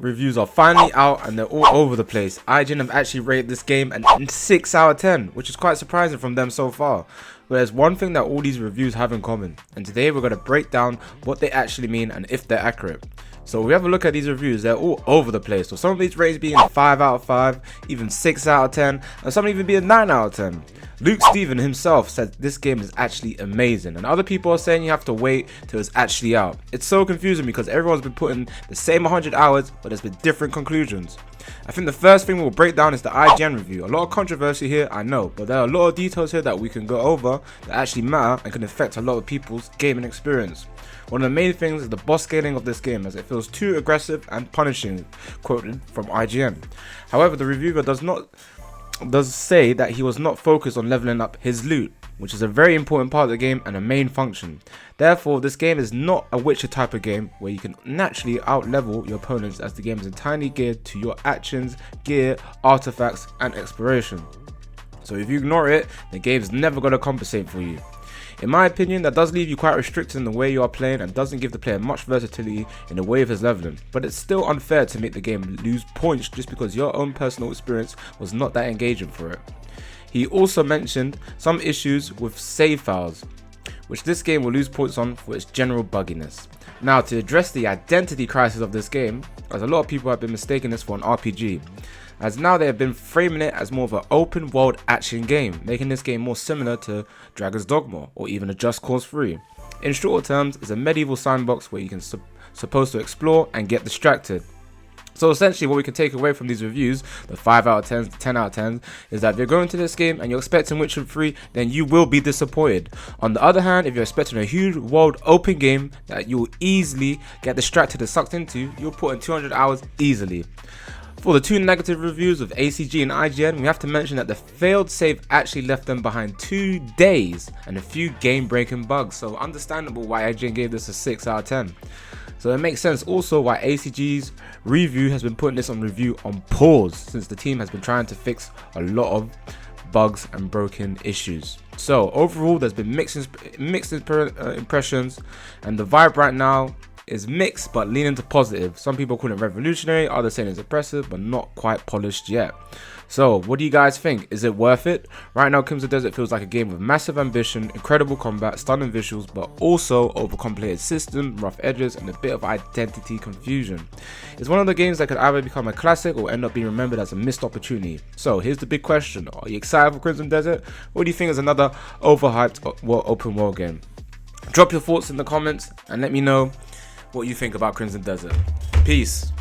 reviews are finally out and they're all over the place. IGN have actually rated this game a 6 out of 10, which is quite surprising from them so far. But there's one thing that all these reviews have in common, and today we're going to break down what they actually mean and if they're accurate. So if we have a look at these reviews, they're all over the place. So some of these ratings being 5 out of 5, even 6 out of 10, and some even being 9 out of 10. Luke Steven himself said this game is actually amazing, and other people are saying you have to wait till it's actually out. It's so confusing because everyone's been putting the same 100 hours, but there's been different conclusions. I think the first thing we'll break down is the IGN review. A lot of controversy here, I know, but there are a lot of details here that we can go over that actually matter and can affect a lot of people's gaming experience. One of the main things is the boss scaling of this game, as it feels too aggressive and punishing, quoted from IGN. However, the reviewer does say that he was not focused on leveling up his loot, which is a very important part of the game and a main function. Therefore, this game is not a Witcher type of game where you can naturally out-level your opponents, as the game is entirely geared to your actions, gear, artifacts and exploration. So if you ignore it, the game's never going to compensate for you. In my opinion, that does leave you quite restricted in the way you are playing and doesn't give the player much versatility in the way of his leveling, but it's still unfair to make the game lose points just because your own personal experience was not that engaging for it. He also mentioned some issues with save files, which this game will lose points on for its general bugginess. Now, to address the identity crisis of this game, as a lot of people have been mistaking this for an RPG, as now they have been framing it as more of an open world action game, making this game more similar to Dragon's Dogma or even a Just Cause 3. In shorter terms, it's a medieval sandbox where you can supposed to explore and get distracted. So essentially what we can take away from these reviews, the 5 out of 10, 10 out of 10, is that if you're going to this game and you're expecting Witcher 3, then you will be disappointed. On the other hand, if you're expecting a huge world open game that you will easily get distracted and sucked into, you'll put in 200 hours easily. For the two negative reviews of ACG and IGN, we have to mention that the failed save actually left them behind 2 days and a few game-breaking bugs, so understandable why IGN gave this a 6 out of 10. So it makes sense also why ACG's review has been putting this on review on pause, since the team has been trying to fix a lot of bugs and broken issues. So overall, there's been mixed impressions, and the vibe right now is mixed but leaning to positive. Some people call it revolutionary, others saying it's impressive but not quite polished yet. So what do you guys think? Is it worth it? Right now, Crimson Desert feels like a game with massive ambition, incredible combat, stunning visuals, but also overcomplicated system, rough edges and a bit of identity confusion. It's one of the games that could either become a classic or end up being remembered as a missed opportunity. So here's the big question: are you excited for Crimson Desert, or do you think it's another overhyped open world game? Drop your thoughts in the comments and let me know what you think about Crimson Desert. Peace.